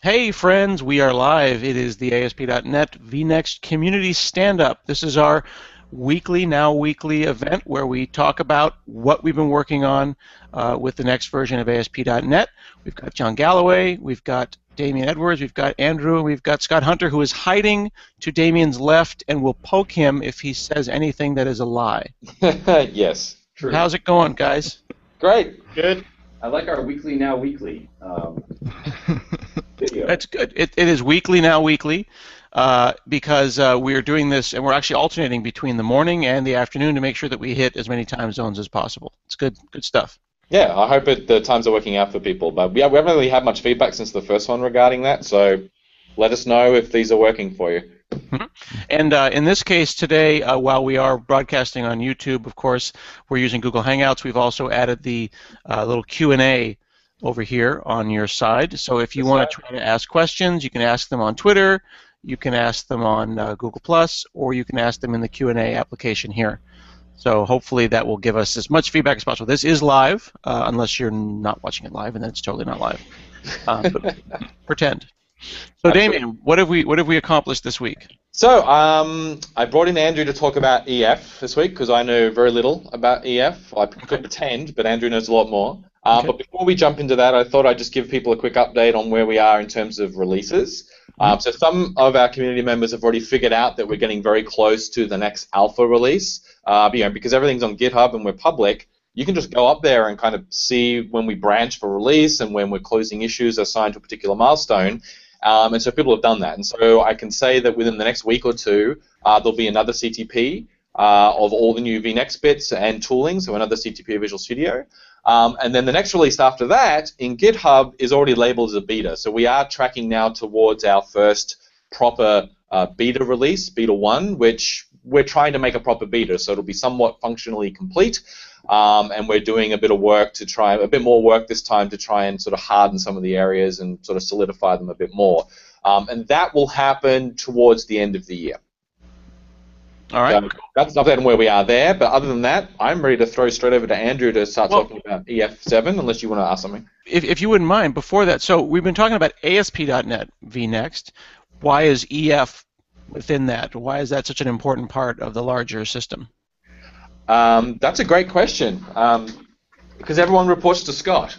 Hey friends, we are live. It is the ASP.NET vNext Community Stand-Up. This is our now weekly event where we talk about what we've been working on with the next version of ASP.NET. We've got John Galloway, we've got Damien Edwards, we've got Andrew, and we've got Scott Hunter, who is hiding to Damien's left and will poke him if he says anything that is a lie. Yes, true. How's it going, guys? Great. Good. I like our now weekly video. That's good. It is now weekly, because we are doing this, and we're actually alternating between the morning and the afternoon to make sure that we hit as many time zones as possible. It's good stuff. Yeah, I hope the times are working out for people, but we haven't really had much feedback since the first one regarding that, so let us know if these are working for you. Mm-hmm. And in this case today, while we are broadcasting on YouTube, of course, we're using Google Hangouts. We've also added the little Q&A over here on your side. So if you want to try to ask questions, you can ask them on Twitter, you can ask them on Google+, or you can ask them in the Q&A application here. So hopefully that will give us as much feedback as possible. This is live, unless you're not watching it live, and then it's totally not live. But pretend. So Damien, what have we accomplished this week? So I brought in Andrew to talk about EF this week because I know very little about EF. I could pretend, but Andrew knows a lot more. Okay. But before we jump into that, I thought I'd just give people a quick update on where we are in terms of releases. So some of our community members have already figured out that we're getting very close to the next alpha release. Because everything's on GitHub and we're public, you can just go up there and kind of see when we branch for release and when we're closing issues assigned to a particular milestone. And so people have done that. And so I can say that within the next week or two, there'll be another CTP of all the new vNext bits and tooling, so another CTP of Visual Studio. And then the next release after that in GitHub is already labeled as a beta. So we are tracking now towards our first proper beta release, beta 1, which we're trying to make a proper beta, so it'll be somewhat functionally complete. And we're doing a bit more work this time to try and sort of harden some of the areas and sort of solidify them a bit more. And that will happen towards the end of the year. All right. So that's an update on where we are there, but other than that, I'm ready to throw straight over to Andrew to start talking about EF7, unless you want to ask something. If you wouldn't mind, before that, so we've been talking about ASP.NET vNext. Why is EF within that? Why is that such an important part of the larger system? That's a great question, because everyone reports to Scott.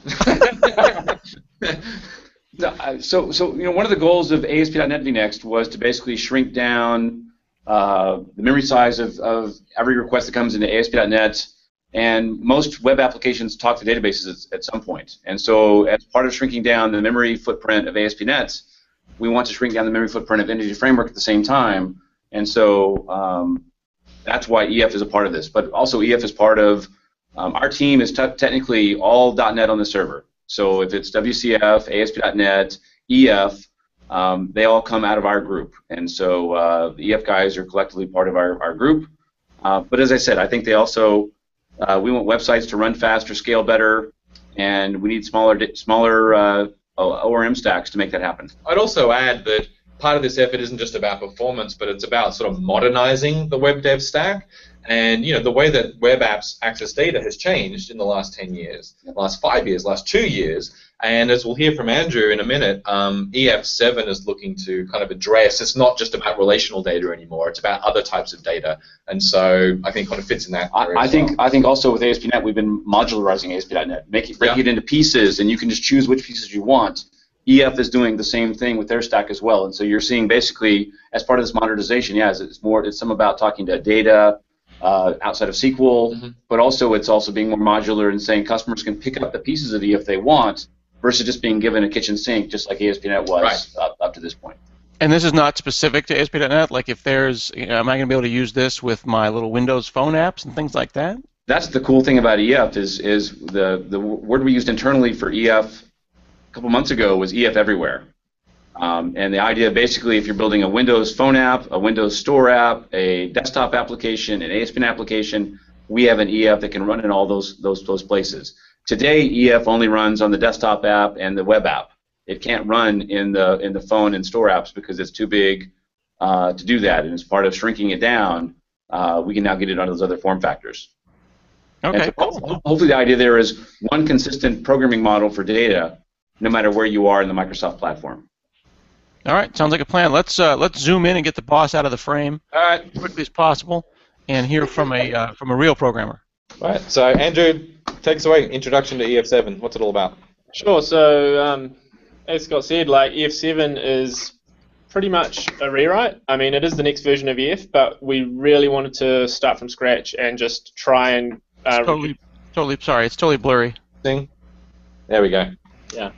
So one of the goals of ASP.NET vNext was to basically shrink down the memory size of every request that comes into ASP.NET, and most web applications talk to databases at some point. And so as part of shrinking down the memory footprint of ASP.NET, we want to shrink down the memory footprint of Entity Framework at the same time. And so that's why EF is a part of this. But also EF is part of, our team is technically all .NET on the server. So if it's WCF, ASP.NET, EF, they all come out of our group. And so the EF guys are collectively part of our group. But as I said, I think they also, we want websites to run faster, scale better, and we need smaller ORM stacks to make that happen. I'd also add that part of this effort isn't just about performance, but it's about sort of modernizing the web dev stack. And the way that web apps access data has changed in the last 10 years, last 5 years, last 2 years. And as we'll hear from Andrew in a minute, EF7 is looking to kind of address, it's not just about relational data anymore, it's about other types of data. And so I think kind of fits in that area I think also with ASP.NET, we've been modularizing ASP.NET, breaking it into pieces, and you can just choose which pieces you want. EF is doing the same thing with their stack as well. And so you're seeing basically, as part of this modernization, it's some about talking to data, outside of SQL, but also it's also being more modular and saying customers can pick up the pieces of EF they want versus just being given a kitchen sink, just like ASP.NET was up to this point. And this is not specific to ASP.NET? Like if there's, am I going to be able to use this with my little Windows phone apps and things like that? That's the cool thing about EF is the word we used internally for EF a couple months ago was EF everywhere. And the idea, basically, if you're building a Windows phone app, a Windows Store app, a desktop application, an ASP.NET application, we have an EF that can run in all those places. Today, EF only runs on the desktop app and the web app. It can't run in the phone and store apps because it's too big to do that. And as part of shrinking it down, we can now get it onto those other form factors. Okay, so cool. Hopefully, the idea there is one consistent programming model for data, no matter where you are in the Microsoft platform. All right, sounds like a plan. Let's zoom in and get the boss out of the frame All right. as quickly as possible, and hear from a real programmer. All right. So Andrew, take us away. Introduction to EF7. What's it all about? Sure. So as Scott said, like EF7 is pretty much a rewrite. I mean, it is the next version of EF, but we really wanted to start from scratch and just try and. Sorry, it's totally blurry. Thing. There we go. Yeah.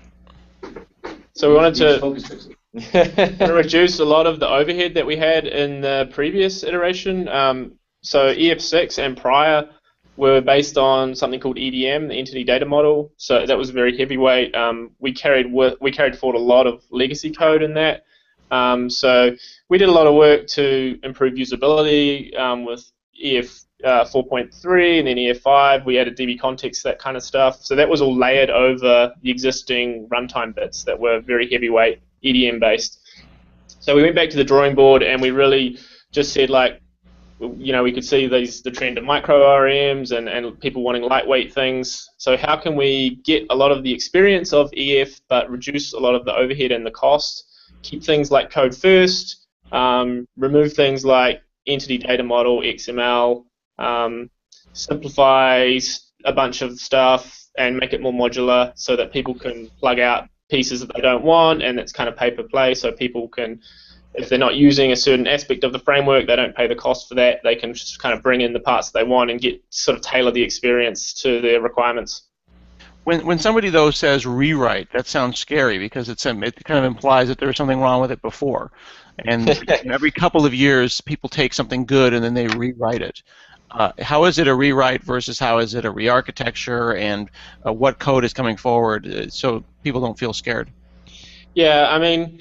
So we wanted to reduce a lot of the overhead that we had in the previous iteration. So EF6 and prior were based on something called EDM, the Entity Data Model. So that was very heavyweight. We carried forward a lot of legacy code in that. So we did a lot of work to improve usability with EF 4.3 and then EF5. We added DB context, that kind of stuff. So that was all layered over the existing runtime bits that were very heavyweight, EDM based. So we went back to the drawing board and we really just said, like, we could see the trend of micro RMs and people wanting lightweight things. So how can we get a lot of the experience of EF but reduce a lot of the overhead and the cost, keep things like code first, remove things like entity data model, XML, simplify a bunch of stuff and make it more modular so that people can plug out pieces that they don't want, and it's kind of pay per play, so people can, if they're not using a certain aspect of the framework, they don't pay the cost for that. They can just kind of bring in the parts they want and tailor the experience to their requirements. When somebody though says rewrite, that sounds scary because it kind of implies that there was something wrong with it before, and every couple of years people take something good and then they rewrite it. How is it a rewrite versus how is it a re-architecture, and what code is coming forward so people don't feel scared? Yeah, I mean,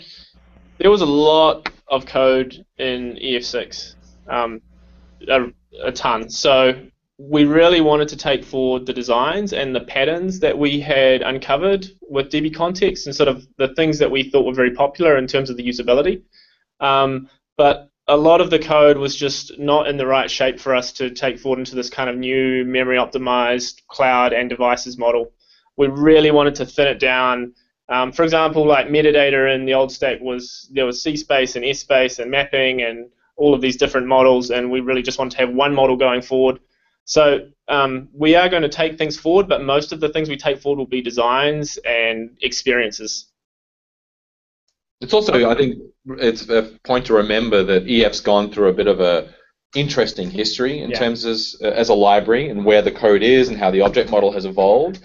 there was a lot of code in EF6, a ton. So we really wanted to take forward the designs and the patterns that we had uncovered with DB context and sort of the things that we thought were very popular in terms of the usability. But a lot of the code was just not in the right shape for us to take forward into this kind of new memory optimized cloud and devices model. We really wanted to thin it down. For example, like metadata in the old state there was C space and S space and mapping and all of these different models, and we really just wanted to have one model going forward. So we are going to take things forward, but most of the things we take forward will be designs and experiences. It's also, I think, it's a point to remember that EF's gone through a bit of a interesting history in terms as a library and where the code is and how the object model has evolved.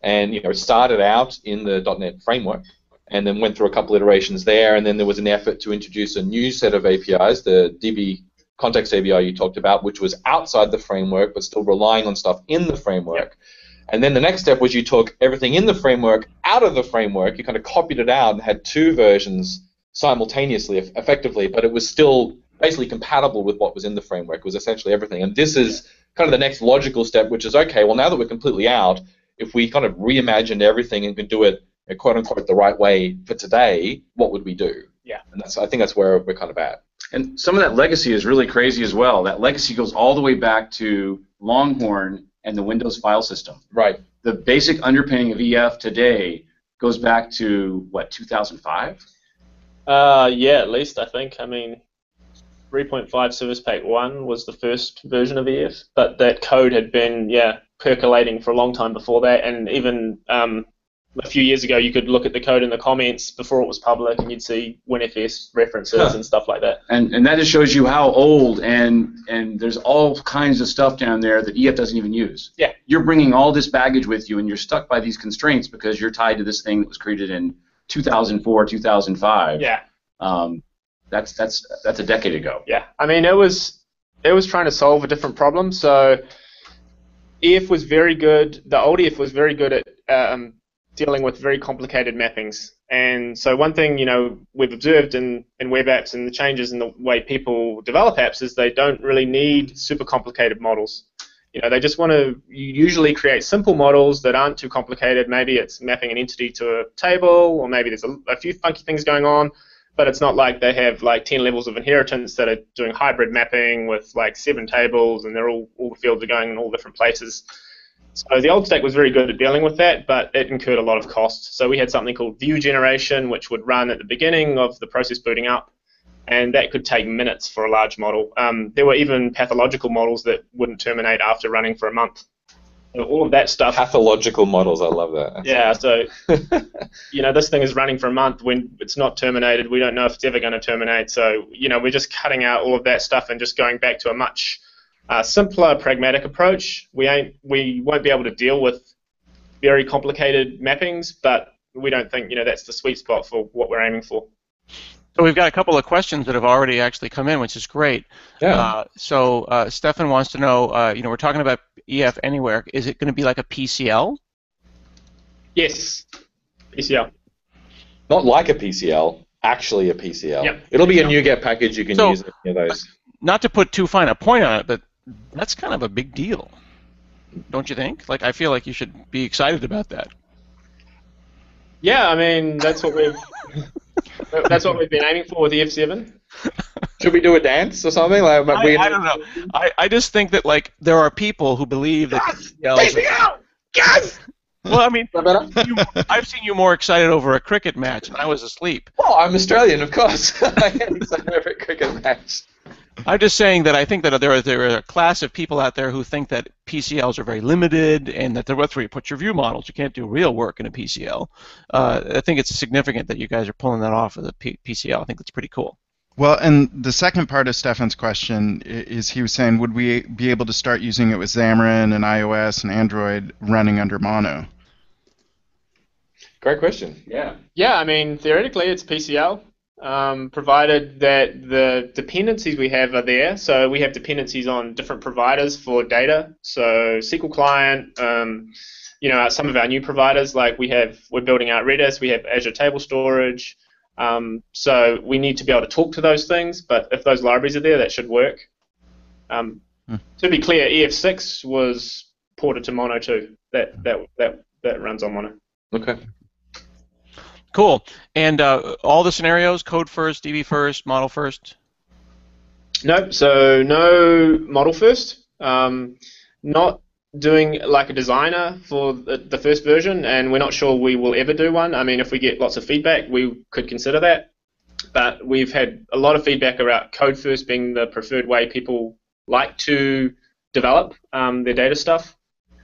And it started out in the .NET framework and then went through a couple iterations there, and then there was an effort to introduce a new set of APIs, the DB context API you talked about, which was outside the framework but still relying on stuff in the framework. Yep. And then the next step was you took everything in the framework out of the framework, you kind of copied it out and had two versions simultaneously, effectively, but it was still basically compatible with what was in the framework. It was essentially everything. And this is kind of the next logical step, which is, okay, well, now that we're completely out, if we kind of reimagined everything and could do it, quote-unquote, the right way for today, what would we do? Yeah. And I think that's where we're kind of at. And some of that legacy is really crazy as well. That legacy goes all the way back to Longhorn and the Windows file system. Right. The basic underpinning of EF today goes back to, what, 2005? Yeah, at least, I think. I mean, 3.5 Service Pack 1 was the first version of EF, but that code had been, percolating for a long time before that, and even a few years ago you could look at the code in the comments before it was public and you'd see WinFS references and stuff like that. And that just shows you how old, and there's all kinds of stuff down there that EF doesn't even use. Yeah. You're bringing all this baggage with you and you're stuck by these constraints because you're tied to this thing that was created in 2004, 2005. Yeah. That's a decade ago. Yeah. I mean, it was trying to solve a different problem. So EF was very good, the old EF was very good at dealing with very complicated mappings. And so one thing, we've observed in web apps and the changes in the way people develop apps is they don't really need super complicated models. They just want to usually create simple models that aren't too complicated. Maybe it's mapping an entity to a table, or maybe there's a few funky things going on, but it's not like they have like 10 levels of inheritance that are doing hybrid mapping with like 7 tables and they're all the fields are going in all different places. So the old stack was very good at dealing with that, but it incurred a lot of cost. So we had something called view generation, which would run at the beginning of the process booting up, and that could take minutes for a large model. There were even pathological models that wouldn't terminate after running for a month. So all of that stuff. Pathological models, I love that. Yeah, so this thing is running for a month. When it's not terminated, we don't know if it's ever going to terminate. So we're just cutting out all of that stuff and just going back to a much simpler, pragmatic approach. We won't be able to deal with very complicated mappings, but we don't think that's the sweet spot for what we're aiming for. So we've got a couple of questions that have already actually come in, which is great. Yeah. So Stefan wants to know, we're talking about EF Anywhere. Is it going to be like a PCL? Yes, PCL. Not like a PCL, actually a PCL. Yep. It'll be a NuGet package. You can use any of those. Not to put too fine a point on it, but that's kind of a big deal, don't you think? Like, I feel like you should be excited about that. Yeah, I mean that's what we've been aiming for with EF7. Should we do a dance or something? Like, I don't know. I just think that there are people who believe that PCL. Yes. Well, I mean, I've seen you more excited over a cricket match, and I was asleep. Well, I'm Australian, of course. I get excited over a cricket match. I'm just saying that I think that there are a class of people out there who think that PCLs are very limited and that that's where you put your view models. You can't do real work in a PCL. I think it's significant that you guys are pulling that off with a PCL. I think that's pretty cool. Well, and the second part of Stefan's question is he was saying, would we be able to start using it with Xamarin and iOS and Android running under Mono? Great question. Yeah. Yeah, I mean, theoretically it's PCL. Provided that the dependencies we have are there. So we have dependencies on different providers for data. So SQL Client, some of our new providers, like we're building out Redis, we have Azure Table Storage. So we need to be able to talk to those things, but if those libraries are there, that should work. To be clear, EF6 was ported to Mono too. That runs on Mono. Okay. Cool. And all the scenarios, code first, DB first, model first? Nope. So no model first. Not doing like a designer for the first version, and we're not sure we will ever do one. I mean, if we get lots of feedback, we could consider that. But we've had a lot of feedback about code first being the preferred way people like to develop their data stuff.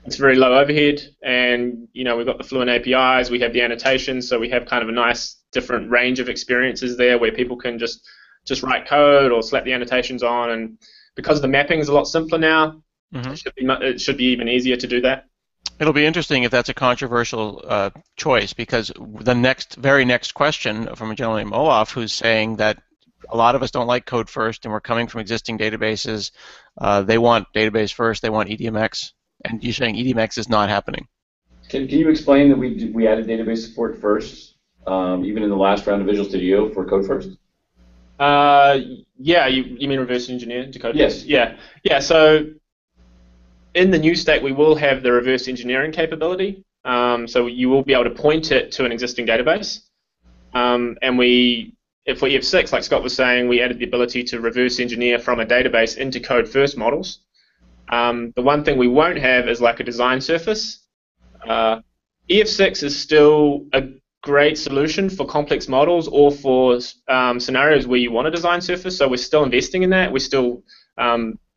It's very low overhead, and we've got the Fluent APIs, we have the annotations, so we have kind of a nice different range of experiences there where people can just write code or slap the annotations on, and because the mapping is a lot simpler now, it should be even easier to do that. It'll be interesting if that's a controversial choice, because the very next question from a gentleman named Olaf, who's saying that a lot of us don't like code first, and we're coming from existing databases. They want database first, they want EDMX. And you're saying EDMX is not happening. Can you explain that we added database support first, even in the last round of Visual Studio for code first? Yeah, you mean reverse engineer to code yes. first? Yeah. So in the new stack, we will have the reverse engineering capability. So you will be able to point it to an existing database. And if for EF6, like Scott was saying, we added the ability to reverse engineer from a database into code first models. The one thing we won't have is like a design surface. EF6 is still a great solution for complex models or for scenarios where you want a design surface, so we're still investing in that. We're still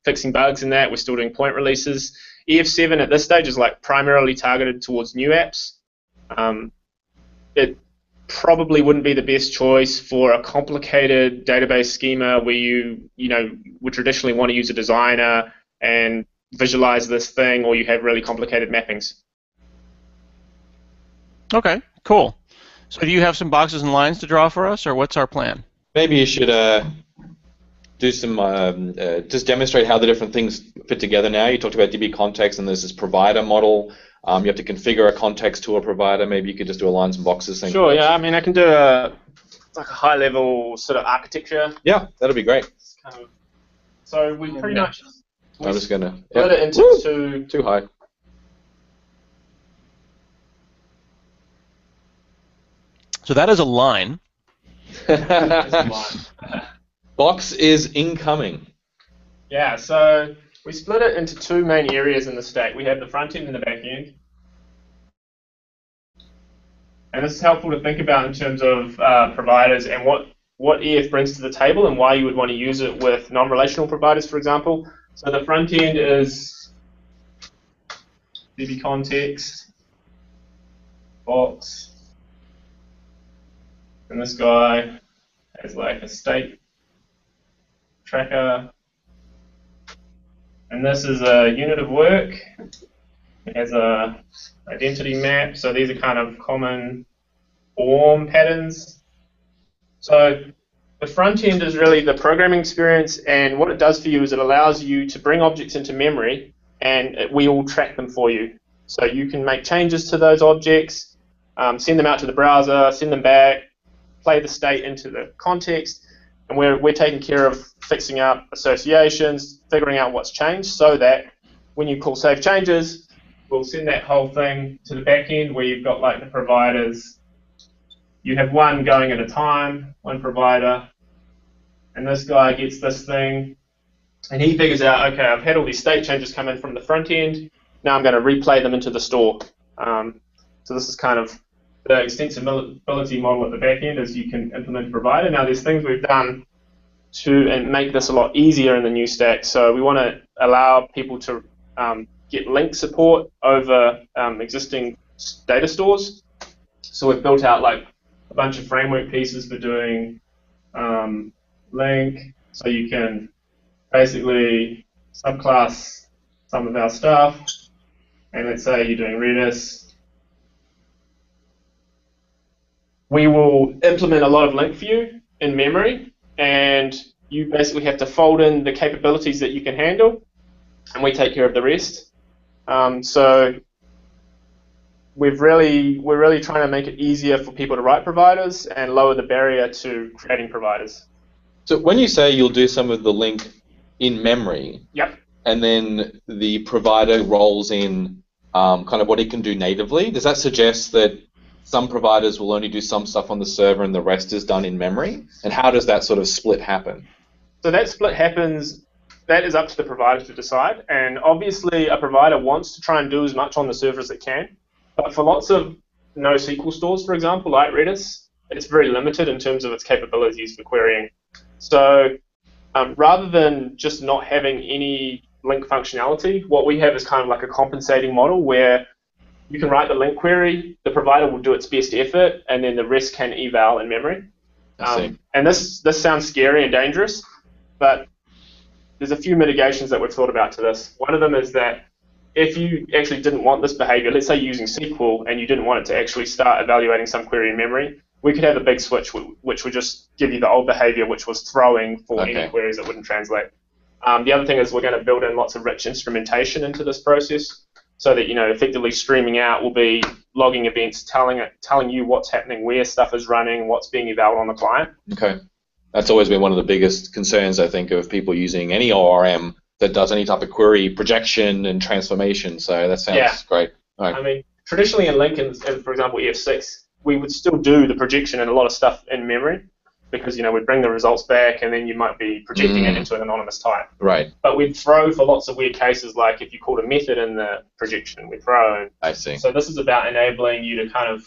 fixing bugs in that. We're still doing point releases. EF7 at this stage is like primarily targeted towards new apps. It probably wouldn't be the best choice for a complicated database schema where you would traditionally want to use a designer and visualize this thing, or you have really complicated mappings. Okay, cool. So do you have some boxes and lines to draw for us, or what's our plan? Maybe you should do some, just demonstrate how the different things fit together now. You talked about DB context, and there's this provider model. You have to configure a context to a provider. Maybe you could just do a lines and boxes thing. Sure, yeah. I mean, I can do a high-level sort of architecture. Yeah, that'll be great. So we pretty much... I'm just going to... Split it into too high. So that is a line. Box is incoming. Yeah, so we split it into two main areas in the stack. We have the front end and the back end. And this is helpful to think about in terms of providers and what EF brings to the table and why you would want to use it with non-relational providers, for example. So the front end is DB context, box, and this guy has like a state tracker, and this is a unit of work. It has a identity map, so these are kind of common form patterns. So the front end is really the programming experience, and what it does for you is it allows you to bring objects into memory, and we all track them for you. So you can make changes to those objects, send them out to the browser, send them back, play the state into the context, and we're taking care of fixing up associations, figuring out what's changed, so that when you call save changes, we'll send that whole thing to the back end where you've got like the providers. You have one going at a time, one provider, and this guy gets this thing, and he figures out, okay, I've had all these state changes come in from the front end, now I'm going to replay them into the store. So this is kind of the extensibility model at the back end, is you can implement a provider. Now there's things we've done to make this a lot easier in the new stack. So we want to allow people to get link support over existing data stores. So we've built out like a bunch of framework pieces for doing link, so you can basically subclass some of our stuff, and let's say you're doing Redis. We will implement a lot of link for you in memory, and you basically have to fold in the capabilities that you can handle, and we take care of the rest. So we're really trying to make it easier for people to write providers and lower the barrier to creating providers. So when you say you'll do some of the link in memory, yep, and then the provider rolls in kind of what it can do natively, does that suggest that some providers will only do some stuff on the server and the rest is done in memory? And how does that sort of split happen? So that split happens, that is up to the provider to decide, and obviously a provider wants to try and do as much on the server as it can, but for lots of NoSQL stores, for example, like Redis, it's very limited in terms of its capabilities for querying. So rather than just not having any link functionality, what we have is kind of like a compensating model where you can write the link query, the provider will do its best effort, and then the rest can eval in memory. And this sounds scary and dangerous, but there's a few mitigations that we've thought about to this. One of them is that if you actually didn't want this behavior, let's say you're using SQL and you didn't want it to actually start evaluating some query in memory, we could have a big switch which would just give you the old behavior, which was throwing for any queries that wouldn't translate. The other thing is we're going to build in lots of rich instrumentation into this process, so that effectively streaming out will be logging events, telling you what's happening, where stuff is running, what's being evaluated on the client. Okay, that's always been one of the biggest concerns, I think, of people using any ORM that does any type of query projection and transformation. So that sounds great. Right. I mean, traditionally in Link, and for example EF6, we would still do the projection and a lot of stuff in memory, because we'd bring the results back and then you might be projecting it into an anonymous type. Right. But we'd throw for lots of weird cases, like if you called a method in the projection, we'd throw. I see. So this is about enabling you to kind of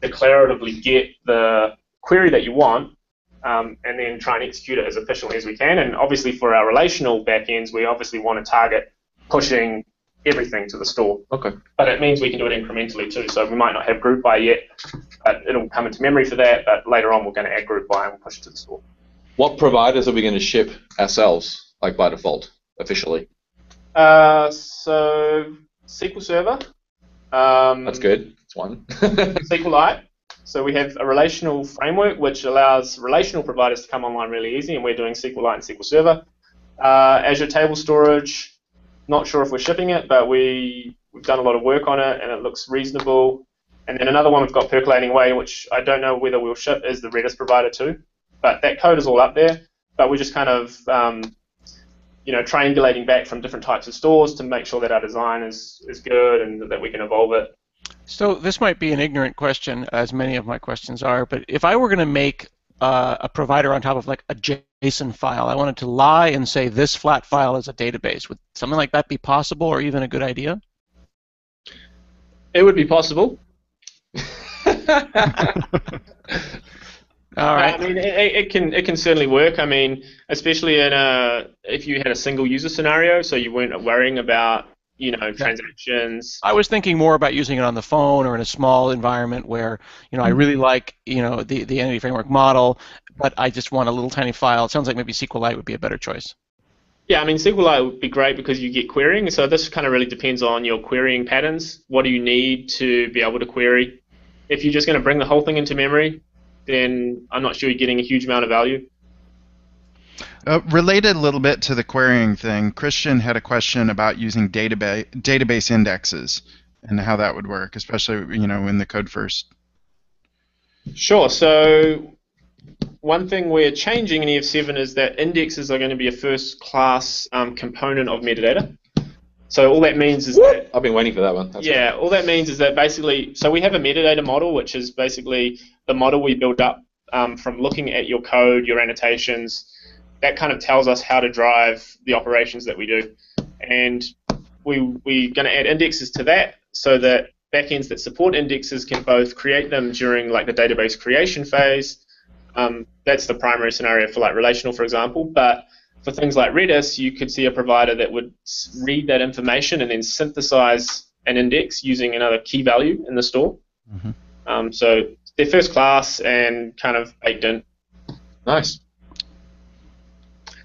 declaratively get the query that you want, and then try and execute it as efficiently as we can. And obviously for our relational backends, we obviously want to target pushing everything to the store. Okay. But it means we can do it incrementally too. So we might not have group by yet, but it'll come into memory for that. But later on, we're going to add group by and we'll push it to the store. What providers are we going to ship ourselves, like by default, officially? So SQL Server. That's good. That's one. SQLite. So we have a relational framework which allows relational providers to come online really easy, and we're doing SQLite and SQL Server. Azure Table Storage. Not sure if we're shipping it, but we've done a lot of work on it, and it looks reasonable. And then another one we've got percolating away, which I don't know whether we'll ship, is the Redis provider too. But that code is all up there. But we're just kind of, triangulating back from different types of stores to make sure that our design is good and that we can evolve it. So this might be an ignorant question, as many of my questions are, but if I were going to make a provider on top of like a JSON file. I wanted to lie and say this flat file is a database. Would something like that be possible, or even a good idea? It would be possible. All right. I mean, it can certainly work. I mean, especially if you had a single user scenario, so you weren't worrying about transactions. I was thinking more about using it on the phone or in a small environment where I really like the Entity Framework model, but I just want a little tiny file. It sounds like maybe SQLite would be a better choice. Yeah, I mean, SQLite would be great because you get querying. So this kind of really depends on your querying patterns. What do you need to be able to query? If you're just going to bring the whole thing into memory, then I'm not sure you're getting a huge amount of value. Related a little bit to the querying thing, Christian had a question about using database indexes and how that would work, especially in the code first. Sure. So one thing we're changing in EF7 is that indexes are going to be a first-class component of metadata. So all that means is that... I've been waiting for that one. That's all that means is that basically... So we have a metadata model, which is basically the model we build up from looking at your code, your annotations. That kind of tells us how to drive the operations that we do. And we're going to add indexes to that so that backends that support indexes can both create them during like the database creation phase. That's the primary scenario for like relational, for example. But for things like Redis, you could see a provider that would read that information and then synthesize an index using another key value in the store. Mm-hmm. So they're first class and kind of baked in. Nice.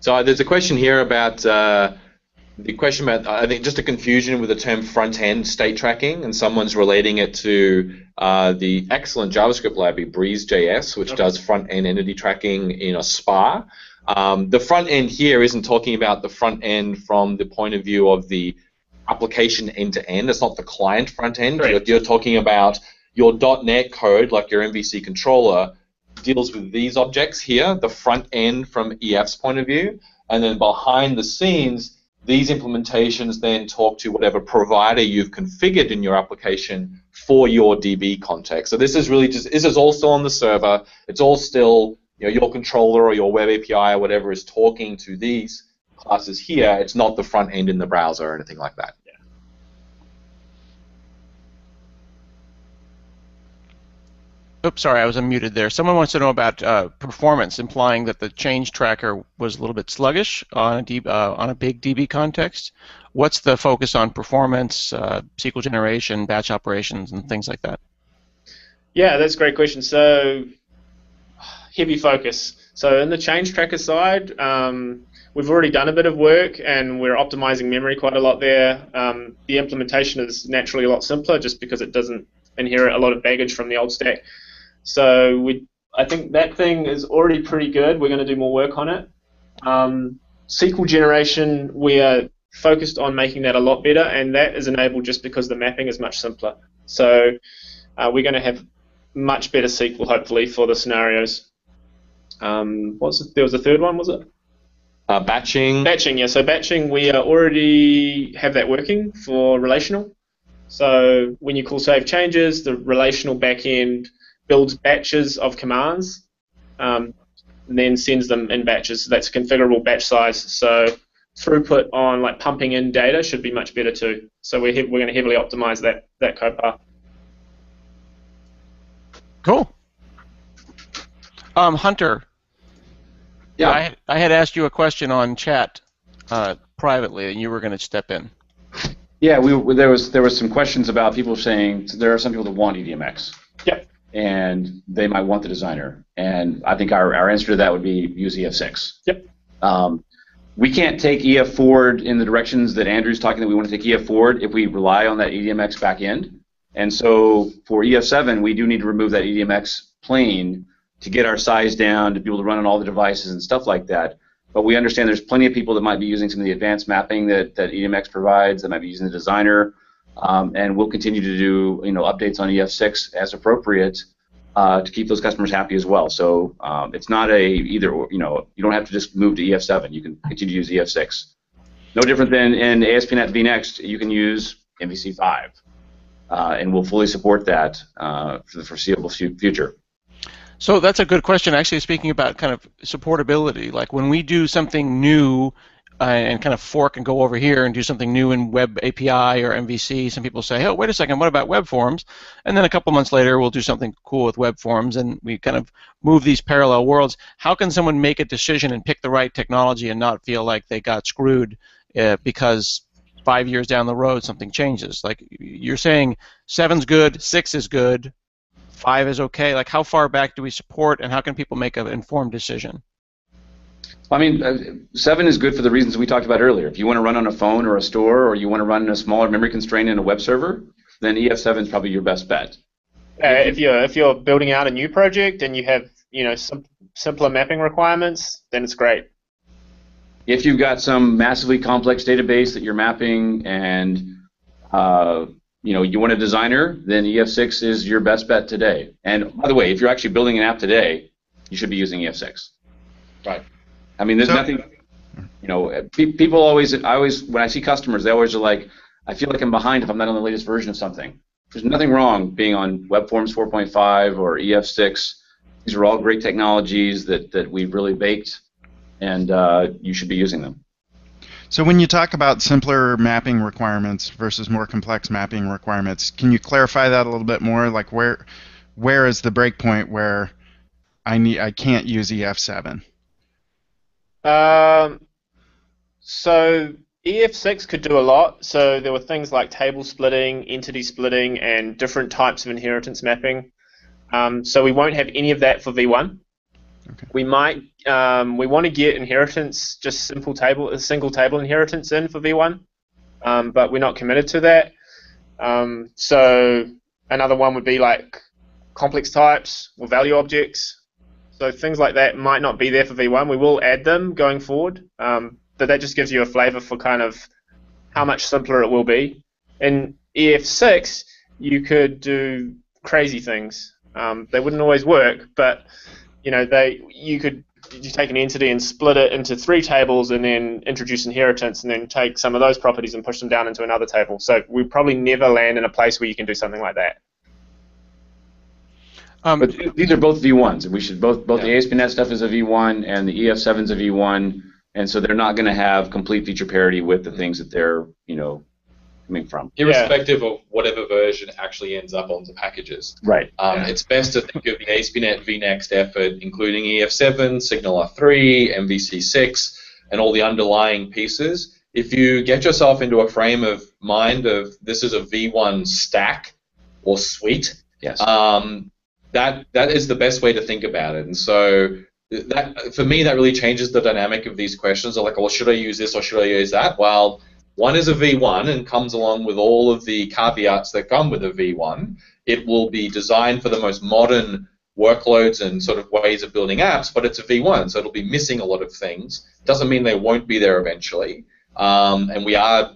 So there's a question here about I think just a confusion with the term front-end state tracking, and someone's relating it to the excellent JavaScript library Breeze.js, which does front-end entity tracking in a SPA. The front end here isn't talking about the front end from the point of view of the application end-to-end. It's not the client front end. Right. You're talking about your .NET code, like your MVC controller, deals with these objects here, the front end from EF's point of view, and then behind the scenes, these implementations then talk to whatever provider you've configured in your application for your DB context. So this is really this is all still on the server. It's all still your controller or your web API or whatever is talking to these classes here. It's not the front end in the browser or anything like that. Oops, sorry, I was unmuted there. Someone wants to know about performance, implying that the change tracker was a little bit sluggish on a big DB context. What's the focus on performance, SQL generation, batch operations, and things like that? Yeah, that's a great question. So, heavy focus. So in the change tracker side, we've already done a bit of work, and we're optimizing memory quite a lot there. The implementation is naturally a lot simpler just because it doesn't inherit a lot of baggage from the old stack. So I think that thing is already pretty good. We're going to do more work on it. SQL generation, we are focused on making that a lot better, and that is enabled just because the mapping is much simpler. So we're going to have much better SQL, hopefully, for the scenarios. There was a third one, was it? Batching. Batching, yeah. So batching, we already have that working for relational. So when you call save changes, the relational backend builds batches of commands, and then sends them in batches. So that's a configurable batch size. So throughput on like pumping in data should be much better too. So we're going to heavily optimize that code path. Cool. Hunter. Yeah. I had asked you a question on chat privately, and you were going to step in. Yeah, there was some questions about people saying there are some people that want EDMX. Yep. And they might want the designer. And I think our answer to that would be use EF6. Yep. We can't take EF forward in the directions that Andrew's talking that we want to take EF forward if we rely on that EDMX backend. And so for EF7, we do need to remove that EDMX plane to get our size down, to be able to run on all the devices and stuff like that. But we understand there's plenty of people that might be using some of the advanced mapping that EDMX provides, that might be using the designer, and we'll continue to do updates on EF6 as appropriate to keep those customers happy as well. So it's not a either or. You don't have to just move to EF7. You can continue to use EF6. No different than in ASP.NET vNext, you can use MVC5, and we'll fully support that for the foreseeable future. So that's a good question. Actually, speaking about kind of supportability, like when we do something new and kind of fork and go over here and do something new in Web API or MVC, some people say, oh, wait a second, what about web forms? And then a couple months later, we'll do something cool with web forms, and we kind of move these parallel worlds. How can someone make a decision and pick the right technology and not feel like they got screwed because 5 years down the road something changes? Like you're saying 7's good, 6 is good, 5 is okay. Like how far back do we support, and how can people make an informed decision? I mean, 7 is good for the reasons we talked about earlier. If you want to run on a phone or a store, or you want to run in a smaller memory constraint in a web server, then EF7 is probably your best bet. If you're building out a new project and you have simpler mapping requirements, then it's great. If you've got some massively complex database that you're mapping and you want a designer, then EF6 is your best bet today. And by the way, if you're actually building an app today, you should be using EF6. Right. I mean, there's nothing. People always. When I see customers, they always are like, I feel like I'm behind if I'm not on the latest version of something. There's nothing wrong being on WebForms 4.5 or EF6. These are all great technologies that we've really baked, and you should be using them. So when you talk about simpler mapping requirements versus more complex mapping requirements, can you clarify that a little bit more? Like where is the breakpoint where I can't use EF7? So EF6 could do a lot. So there were things like table splitting, entity splitting, and different types of inheritance mapping. So we won't have any of that for V1. Okay. We might we want to get inheritance, just single table inheritance in for V1, but we're not committed to that. So another one would be like complex types or value objects. So things like that might not be there for V1. We will add them going forward, but that just gives you a flavor for kind of how much simpler it will be. In EF6, you could do crazy things. They wouldn't always work, but you could take an entity and split it into 3 tables and then introduce inheritance and then take some of those properties and push them down into another table. So we probably never land in a place where you can do something like that. But these are both V1s, and we should both the ASP.NET stuff is a V1 and the EF7 is a V1, and so they're not going to have complete feature parity with the things that they're coming from. Irrespective of whatever version actually ends up on the packages. Right. It's best to think of the ASP.NET vNext effort, including EF7, SignalR3, MVC6, and all the underlying pieces. If you get yourself into a frame of mind of this is a V1 stack or suite, yes. That is the best way to think about it. And so that, for me, that really changes the dynamic of these questions. They're like, well, should I use this or should I use that? Well, one is a V1 and comes along with all of the caveats that come with a V1. It will be designed for the most modern workloads and sort of ways of building apps, but it's a V1, so it'll be missing a lot of things. Doesn't mean they won't be there eventually. And we are,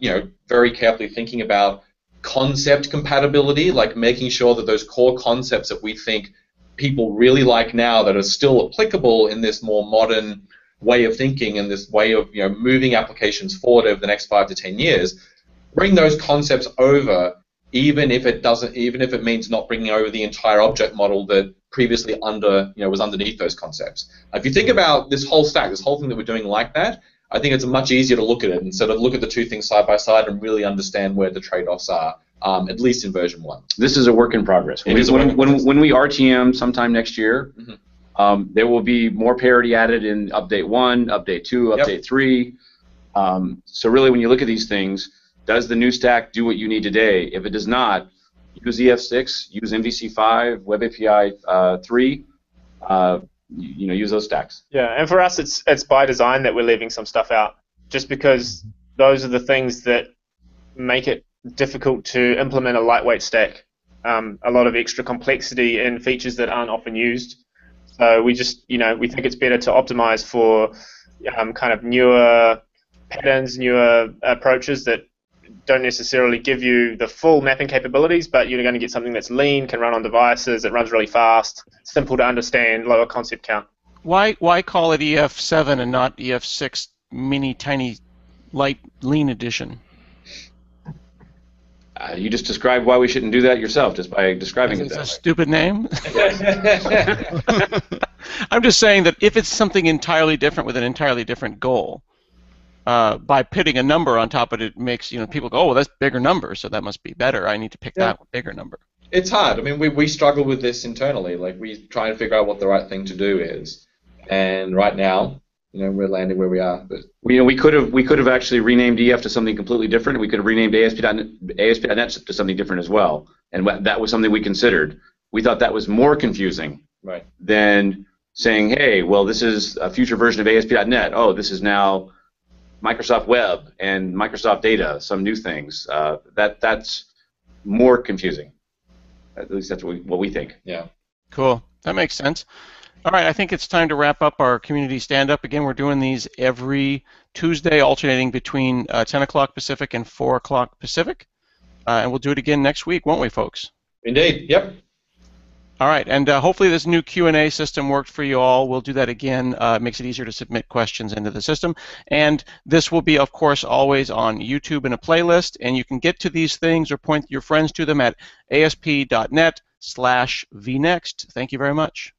very carefully thinking about concept compatibility, like making sure that those core concepts that we think people really like now that are still applicable in this more modern way of thinking and this way of moving applications forward over the next 5 to 10 years, bring those concepts over, even if it means not bringing over the entire object model that previously was underneath those concepts. If you think about this whole stack, this whole thing that we're doing like that, I think it's much easier to look at it instead of look at the two things side by side and really understand where the trade-offs are, at least in version 1. This is a work in progress. When we RTM sometime next year, there will be more parity added in Update 1, Update 2, Update 3. So really, when you look at these things, does the new stack do what you need today? If it does not, use EF6, use MVC5, Web API 3. Use those stacks. Yeah, and for us, it's by design that we're leaving some stuff out, just because those are the things that make it difficult to implement a lightweight stack. A lot of extra complexity in features that aren't often used. So we just, we think it's better to optimize for kind of newer patterns, newer approaches that don't necessarily give you the full mapping capabilities, but you're going to get something that's lean, can run on devices, it runs really fast, simple to understand, lower concept count. Why call it EF7 and not EF6 mini tiny light lean edition? You just described why we shouldn't do that yourself, just by describing it It's that a way. stupid name. Yeah. I'm just saying that if it's something entirely different with an entirely different goal, by putting a number on top of it, makes people go, oh, well, that's a bigger number, so that must be better. I need to pick that bigger number. It's hard. I mean, we struggle with this internally. Like, we try and figure out what the right thing to do is, and right now, we're landing where we are. But we could have actually renamed EF to something completely different. We could have renamed ASP.NET to something different as well, and that was something we considered. We thought that was more confusing than saying, hey, well, this is a future version of ASP.NET. Oh, this is now Microsoft Web and Microsoft Data, some new things. That's more confusing. At least that's what we think. Yeah. Cool. That makes sense. All right, I think it's time to wrap up our community stand-up. Again, we're doing these every Tuesday, alternating between 10 o'clock Pacific and 4 o'clock Pacific. And we'll do it again next week, won't we, folks? Indeed. Yep. All right, and hopefully this new Q&A system worked for you all. We'll do that again. It makes it easier to submit questions into the system. And this will be, of course, always on YouTube in a playlist. And you can get to these things or point your friends to them at asp.net/vnext. Thank you very much.